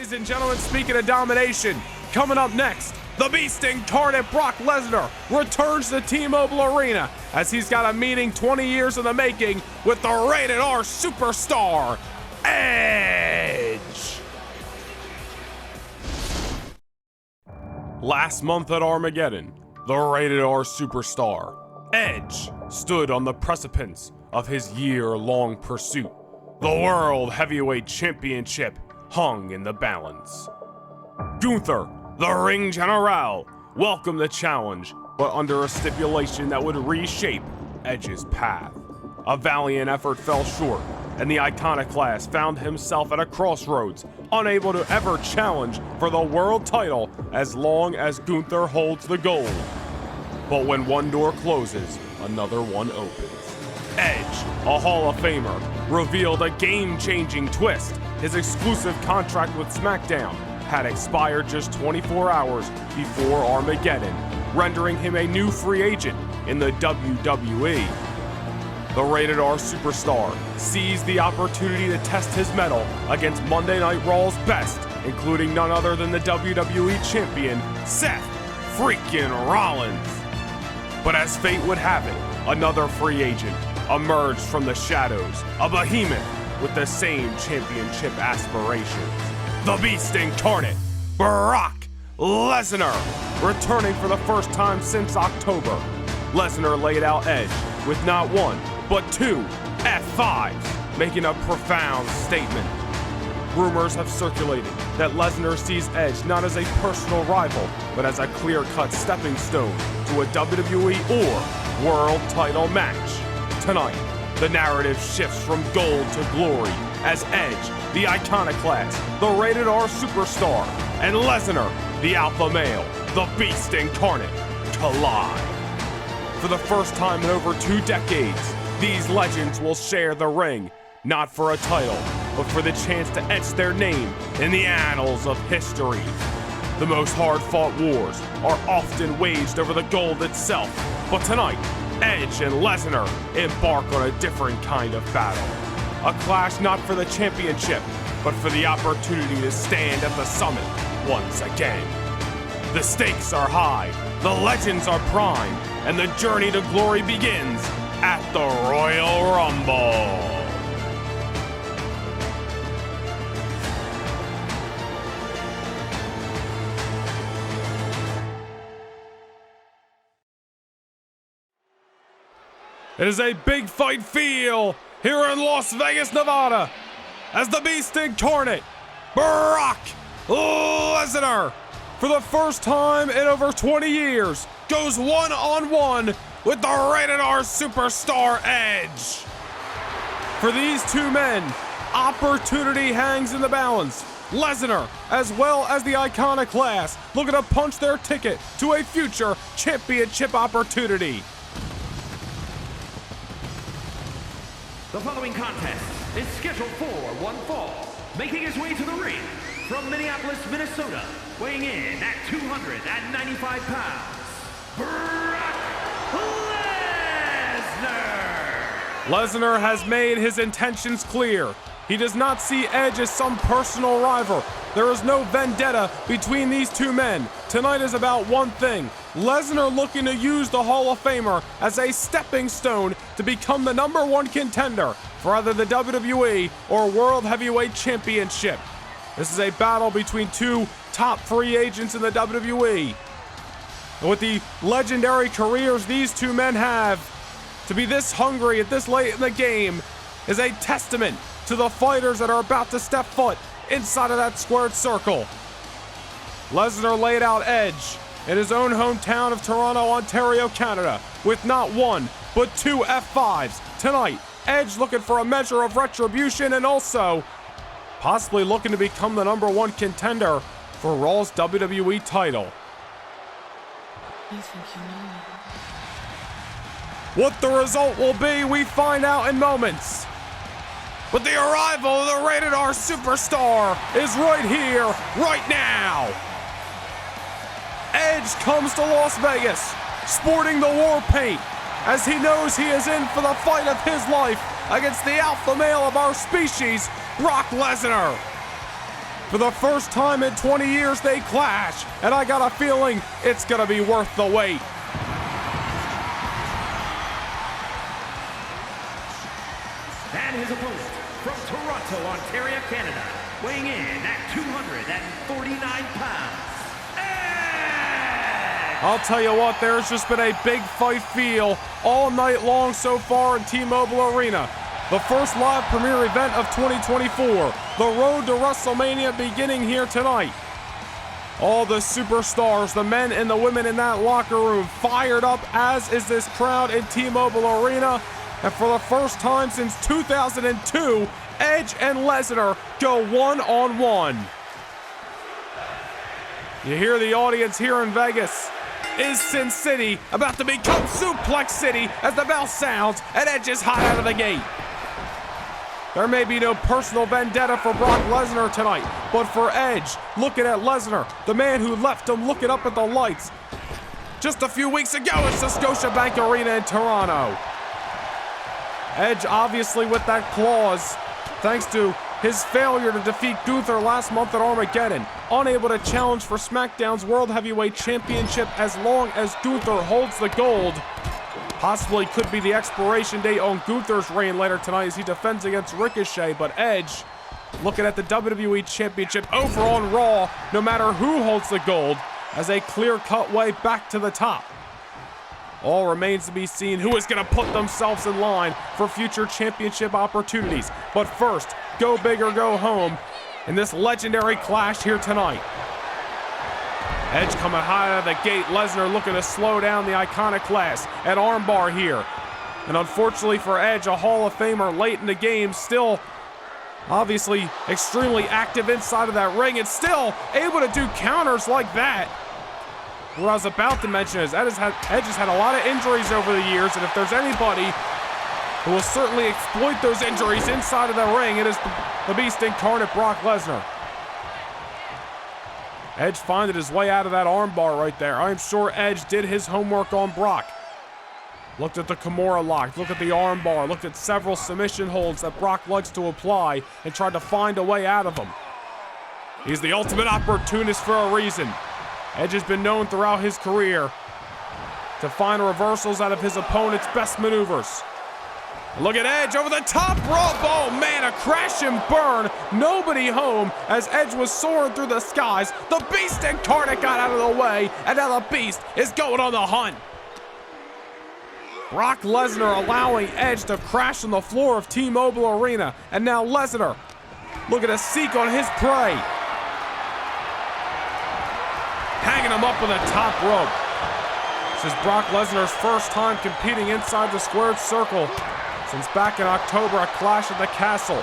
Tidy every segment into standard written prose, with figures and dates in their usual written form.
Ladies and gentlemen, speaking of domination, coming up next, the Beast incarnate Brock Lesnar returns to T-Mobile Arena as he's got a meeting 20 years in the making with the rated R superstar, Edge. Last month at Armageddon, the rated R superstar, Edge, stood on the precipice of his year-long pursuit. The World Heavyweight Championship hung in the balance. Gunther, the ring general, welcomed the challenge, but under a stipulation that would reshape Edge's path. A valiant effort fell short, and the Iconoclast found himself at a crossroads, unable to ever challenge for the world title as long as Gunther holds the gold. But when one door closes, another one opens. Edge, a Hall of Famer, revealed a game-changing twist. His exclusive contract with SmackDown had expired just 24 hours before Armageddon, rendering him a new free agent in the WWE. The rated R superstar seized the opportunity to test his mettle against Monday Night Raw's best, including none other than the WWE champion, Seth freaking Rollins. But as fate would have it, another free agent emerged from the shadows, a behemoth with the same championship aspirations. The Beast incarnate, Brock Lesnar, returning for the first time since October. Lesnar laid out Edge with not one, but two F5s, making a profound statement. Rumors have circulated that Lesnar sees Edge not as a personal rival, but as a clear-cut stepping stone to a WWE or world title match. Tonight, the narrative shifts from gold to glory as Edge, the Iconoclast, the rated R superstar, and Lesnar, the alpha male, the Beast incarnate, collide. For the first time in over 2 decades, these legends will share the ring, not for a title, but for the chance to etch their name in the annals of history. The most hard-fought wars are often waged over the gold itself, but tonight, Edge and Lesnar embark on a different kind of battle. A clash not for the championship, but for the opportunity to stand at the summit once again. The stakes are high, the legends are primed, and the journey to glory begins at the Royal Rumble. It is a big fight feel here in Las Vegas, Nevada, as the Beast incarnate, Brock Lesnar, for the first time in over 20 years, goes one-on-one with the rated R superstar Edge. For these two men, opportunity hangs in the balance. Lesnar, as well as the Iconoclast, looking to punch their ticket to a future championship opportunity. The following contest is scheduled for one fall. Making his way to the ring from Minneapolis, Minnesota, weighing in at 295 pounds, Brock Lesnar! Lesnar has made his intentions clear. He does not see Edge as some personal rival. There is no vendetta between these two men. Tonight is about one thing. Lesnar looking to use the Hall of Famer as a stepping stone to become the #1 contender for either the WWE or World Heavyweight Championship. This is a battle between two top free agents in the WWE. And with the legendary careers these two men have, to be this hungry at this late in the game is a testament to the fighters that are about to step foot inside of that squared circle. Lesnar laid out Edge in his own hometown of Toronto, Ontario, Canada, with not one, but two F5s. Tonight, Edge looking for a measure of retribution and also possibly looking to become the #1 contender for Raw's WWE title. You think you know me? What the result will be, we find out in moments. But the arrival of the rated R superstar is right here, right now. Edge comes to Las Vegas, sporting the war paint, as he knows he is in for the fight of his life against the alpha male of our species, Brock Lesnar. For the first time in 20 years, they clash, and I got a feeling it's gonna be worth the wait. And his opponent from Toronto, Ontario, Canada, weighing in at 249 pounds, Edge! I'll tell you what, there's just been a big fight feel all night long so far in T-Mobile Arena. The first live premiere event of 2024. The road to WrestleMania beginning here tonight. All the superstars, the men and the women in that locker room, fired up, as is this crowd in T-Mobile Arena. And for the first time since 2002, Edge and Lesnar go one-on-one. You hear the audience here in Vegas. Is Sin City about to become Suplex City as the bell sounds and Edge is hot out of the gate? There may be no personal vendetta for Brock Lesnar tonight, but for Edge, looking at Lesnar, the man who left him looking up at the lights just a few weeks ago at the Scotiabank Arena in Toronto. Edge obviously with that clause, thanks to his failure to defeat Gunther last month at Armageddon, unable to challenge for SmackDown's World Heavyweight Championship as long as Gunther holds the gold. Possibly could be the expiration date on Gunther's reign later tonight as he defends against Ricochet, but Edge looking at the WWE Championship over on Raw, no matter who holds the gold, as a clear-cut way back to the top. All remains to be seen who is going to put themselves in line for future championship opportunities. But first, go big or go home in this legendary clash here tonight. Edge coming high out of the gate. Lesnar looking to slow down the Iconoclast at armbar here. And unfortunately for Edge, a Hall of Famer late in the game, still obviously extremely active inside of that ring and still able to do counters like that. What I was about to mention is Edge has had a lot of injuries over the years, and if there's anybody who will certainly exploit those injuries inside of the ring, it is the Beast incarnate, Brock Lesnar. Edge finding his way out of that armbar right there. I'm sure Edge did his homework on Brock. Looked at the Kimura lock, looked at the armbar, looked at several submission holds that Brock likes to apply, and tried to find a way out of them. He's the ultimate opportunist for a reason. Edge has been known throughout his career to find reversals out of his opponent's best maneuvers. Look at Edge over the top rope. Oh man, a crash and burn. Nobody home as Edge was soaring through the skies. The Beast incarnate got out of the way, and now the Beast is going on the hunt. Brock Lesnar allowing Edge to crash on the floor of T-Mobile Arena, and now Lesnar looking to seek on his prey. Hanging him up on the top rope. This is Brock Lesnar's first time competing inside the squared circle since back in October at Clash at the Castle,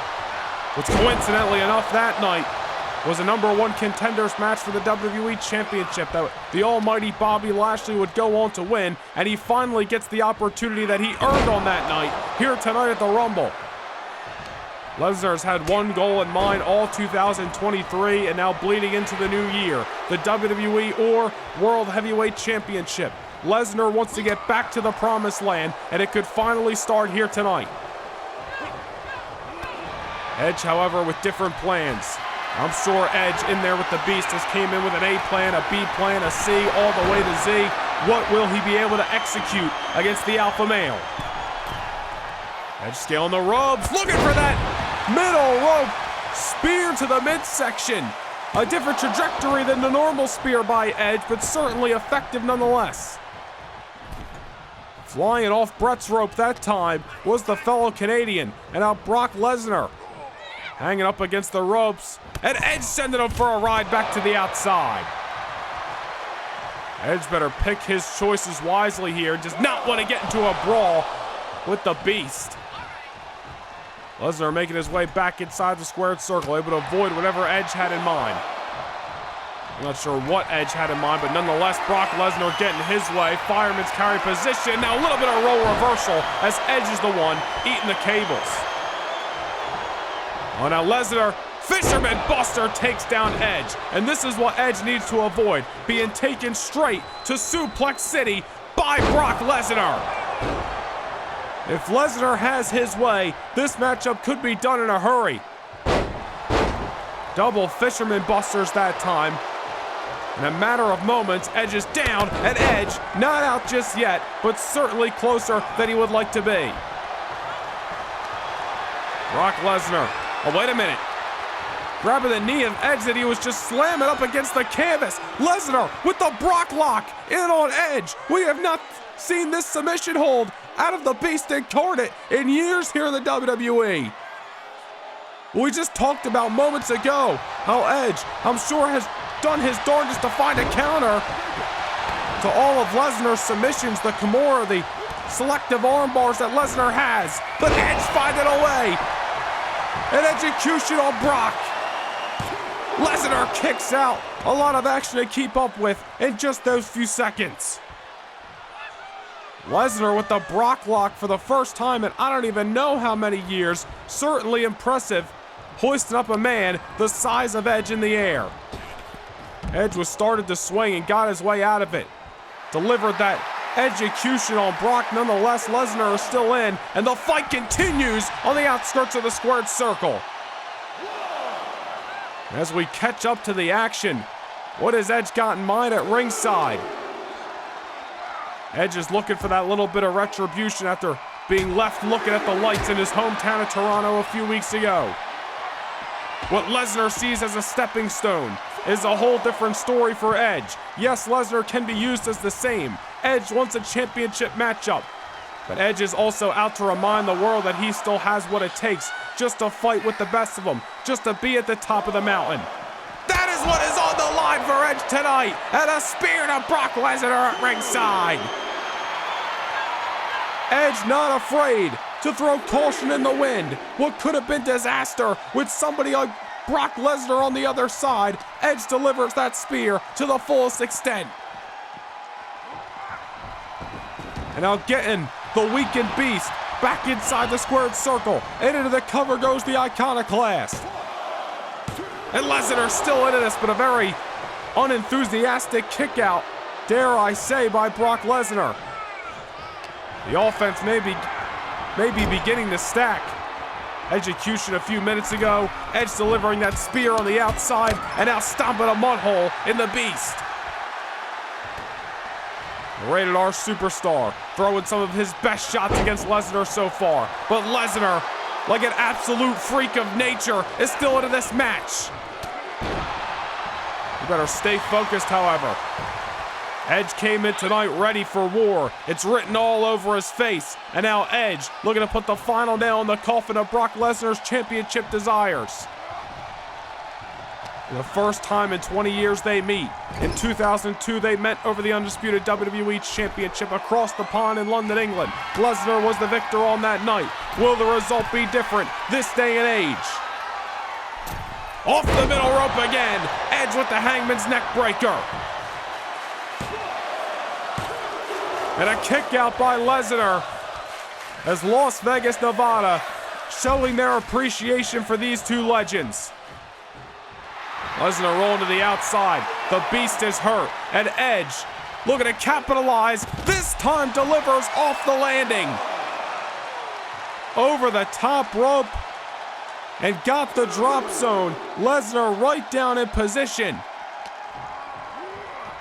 which coincidentally enough that night was a #1 contenders match for the WWE Championship that the almighty Bobby Lashley would go on to win, and he finally gets the opportunity that he earned on that night here tonight at the Rumble. Lesnar's had one goal in mind all 2023 and now bleeding into the new year, the WWE or World Heavyweight Championship. Lesnar wants to get back to the promised land, and it could finally start here tonight. Edge, however, with different plans. I'm sure Edge in there with the Beast has came in with an A plan, a B plan, a C, all the way to Z. What will he be able to execute against the Alpha Male? Edge scaling the ropes, looking for that middle rope spear to the midsection. A different trajectory than the normal spear by Edge, but certainly effective nonetheless. Flying off Brett's rope that time was the fellow Canadian, and now Brock Lesnar hanging up against the ropes, and Edge sending him for a ride back to the outside. Edge better pick his choices wisely here, does not want to get into a brawl with the Beast. Lesnar making his way back inside the squared circle, able to avoid whatever Edge had in mind. I'm not sure what Edge had in mind, but nonetheless, Brock Lesnar getting his way. Fireman's carry position. Now a little bit of role reversal as Edge is the one eating the cables. Oh, now Lesnar, Fisherman Buster takes down Edge. And this is what Edge needs to avoid, being taken straight to Suplex City by Brock Lesnar. If Lesnar has his way, this matchup could be done in a hurry. Double fisherman busters that time. In a matter of moments, Edge is down, and Edge not out just yet, but certainly closer than he would like to be. Brock Lesnar, oh wait a minute. Grabbing the knee of Edge that he was just slamming up against the canvas. Lesnar with the Brock lock in on Edge. We have not seen this submission hold out of the Beast Incarnate in years here in the WWE. We just talked about moments ago how Edge, I'm sure, has done his darndest to find a counter to all of Lesnar's submissions, the Kimura, the selective arm bars that Lesnar has. But Edge finding a way. An execution on Brock. Lesnar kicks out. A lot of action to keep up with in just those few seconds. Lesnar with the Brock lock for the first time in I don't even know how many years. Certainly impressive, hoisting up a man the size of Edge in the air. Edge was started to swing and got his way out of it. Delivered that execution on Brock. Nonetheless, Lesnar is still in, and the fight continues on the outskirts of the squared circle. As we catch up to the action, what has Edge got in mind at ringside? Edge is looking for that little bit of retribution after being left looking at the lights in his hometown of Toronto a few weeks ago. What Lesnar sees as a stepping stone is a whole different story for Edge. Yes, Lesnar can be used as the same. Edge wants a championship matchup. But Edge is also out to remind the world that he still has what it takes just to fight with the best of them, just to be at the top of the mountain. That is what is on the line for Edge tonight, and a spear to Brock Lesnar at ringside. Edge not afraid to throw caution in the wind. What could have been disaster with somebody like Brock Lesnar on the other side, Edge delivers that spear to the fullest extent. And now getting the weakened Beast back inside the squared circle, and into the cover goes the Iconoclast. And Lesnar still into this, but a very unenthusiastic kick out, dare I say, by Brock Lesnar. The offense may be beginning to stack. Execution a few minutes ago, Edge delivering that spear on the outside, and now stomping a mud hole in the Beast. The Rated R Superstar throwing some of his best shots against Lesnar so far, but Lesnar, like an absolute freak of nature, is still into this match. You better stay focused, however. Edge came in tonight ready for war. It's written all over his face. And now Edge looking to put the final nail in the coffin of Brock Lesnar's championship desires. For the first time in 20 years they meet. In 2002 they met over the undisputed WWE Championship across the pond in London, England. Lesnar was the victor on that night. Will the result be different this day and age? Off the middle rope again. Edge with the Hangman's neck breaker. And a kick out by Lesnar as Las Vegas, Nevada showing their appreciation for these two legends. Lesnar rolling to the outside. The Beast is hurt. And Edge looking to capitalize. This time delivers off the landing. Over the top rope. And got the drop zone. Lesnar right down in position.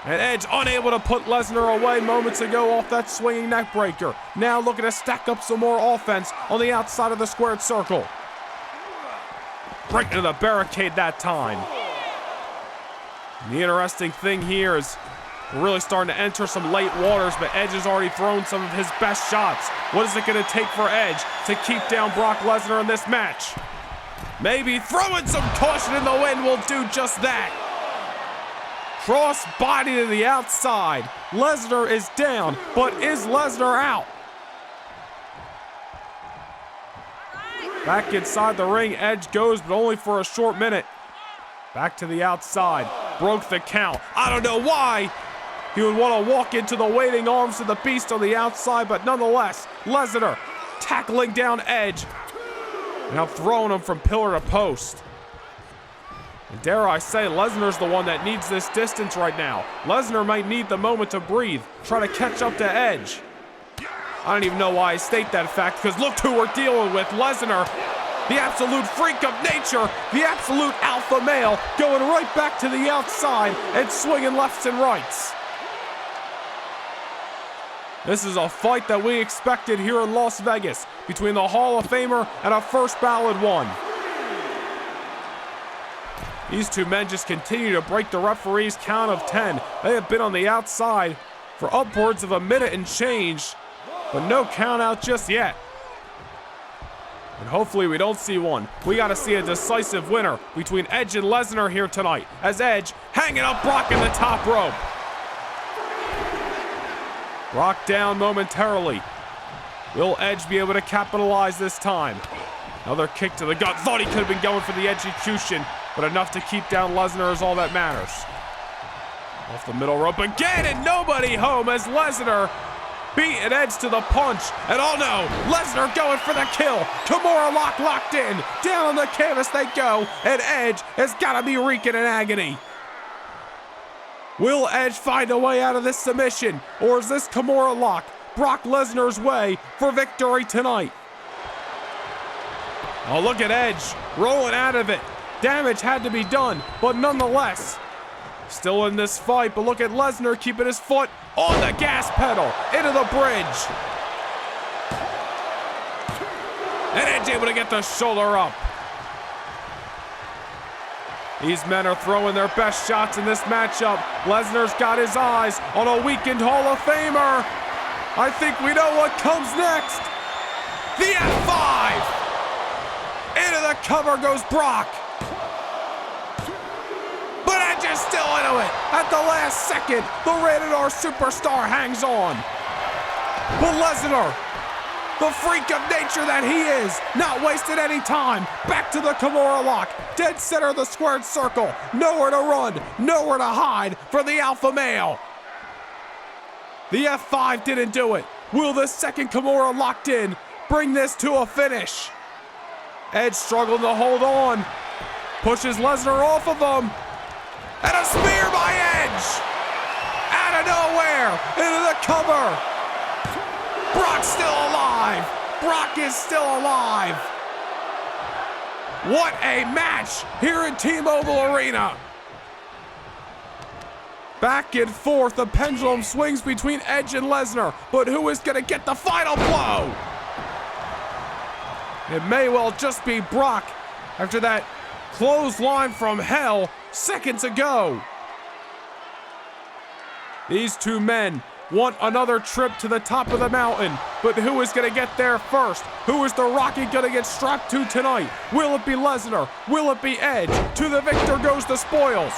And Edge unable to put Lesnar away moments ago off that swinging neck breaker. Now looking to stack up some more offense on the outside of the squared circle. Right into the barricade that time. And the interesting thing here is we're really starting to enter some late waters, but Edge has already thrown some of his best shots. What is it going to take for Edge to keep down Brock Lesnar in this match? Maybe throwing some caution in the wind will do just that. Cross body to the outside. Lesnar is down, but is Lesnar out? Back inside the ring, Edge goes, but only for a short minute. Back to the outside. Broke the count. I don't know why he would want to walk into the waiting arms of the Beast on the outside, but nonetheless, Lesnar tackling down Edge. Now throwing him from pillar to post. And dare I say, Lesnar's the one that needs this distance right now. Lesnar might need the moment to breathe, try to catch up to Edge. I don't even know why I state that fact, because look who we're dealing with. Lesnar the absolute freak of nature, the absolute alpha male, going right back to the outside and swinging lefts and rights. This is a fight that we expected here in Las Vegas between the Hall of Famer and a first ballot one. These two men just continue to break the referee's count of 10. They have been on the outside for upwards of a minute and change, but no count out just yet. And hopefully we don't see one. We got to see a decisive winner between Edge and Lesnar here tonight, as Edge hanging up Brock in the top rope. Brock down momentarily. Will Edge be able to capitalize this time? Another kick to the gut. Thought he could have been going for the execution, but enough to keep down Lesnar is all that matters. Off the middle rope again, and nobody home as Lesnar beating Edge to the punch. And oh no, Lesnar going for the kill. Kimura lock locked in. Down on the canvas they go, and Edge has got to be reeking in agony. Will Edge find a way out of this submission, or is this Kimura lock Brock Lesnar's way for victory tonight? Oh, look at Edge rolling out of it. Damage had to be done, but nonetheless, still in this fight. But look at Lesnar keeping his foot on the gas pedal into the bridge. And Edge able to get the shoulder up. These men are throwing their best shots in this matchup. Lesnar's got his eyes on a weakened Hall of Famer. I think we know what comes next. The F5. Into the cover goes Brock. But Edge is still into it. At the last second, the Rated R Superstar hangs on. But Lesnar, the freak of nature that he is, not wasted any time. Back to the Kimura lock. Dead center of the squared circle. Nowhere to run, nowhere to hide for the alpha male. The F5 didn't do it. Will the second Kimura locked in bring this to a finish? Edge struggling to hold on. Pushes Lesnar off of him. And a spear by Edge. Out of nowhere. Into the cover. Brock's still alive. Brock is still alive. What a match here in T-Mobile Arena. Back and forth, the pendulum swings between Edge and Lesnar, but who is going to get the final blow? It may well just be Brock after that clothesline from hell seconds ago. These two men want another trip to the top of the mountain, but who is going to get there first? Who is the Rocky going to get strapped to tonight? Will it be Lesnar? Will it be Edge? To the victor goes the spoils.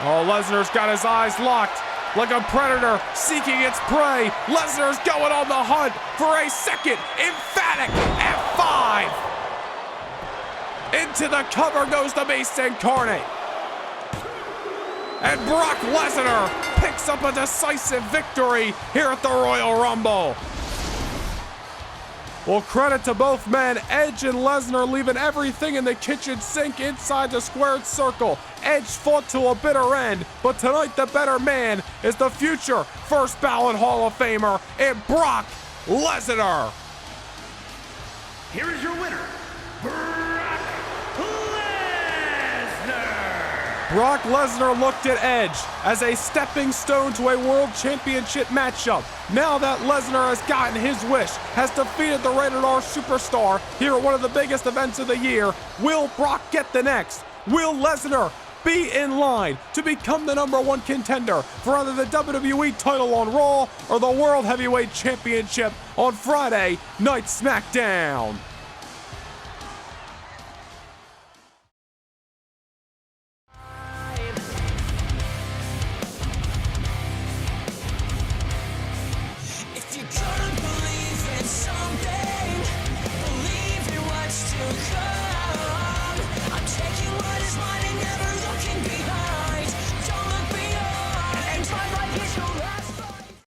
Oh, Lesnar's got his eyes locked like a predator seeking its prey. Lesnar's going on the hunt for a second emphatic F5. Into the cover goes the Beast Incarnate. And Brock Lesnar picks up a decisive victory here at the Royal Rumble. Well, credit to both men, Edge and Lesnar leaving everything in the kitchen sink inside the squared circle. Edge fought to a bitter end, but tonight the better man is the future first ballot Hall of Famer in Brock Lesnar. Here is your winner, Brock Lesnar. Brock Lesnar looked at Edge as a stepping stone to a world championship matchup. Now that Lesnar has gotten his wish, has defeated the Rated R Superstar here at one of the biggest events of the year, will Brock get the next? Will Lesnar be in line to become the #1 contender for either the WWE title on Raw or the World Heavyweight Championship on Friday Night SmackDown?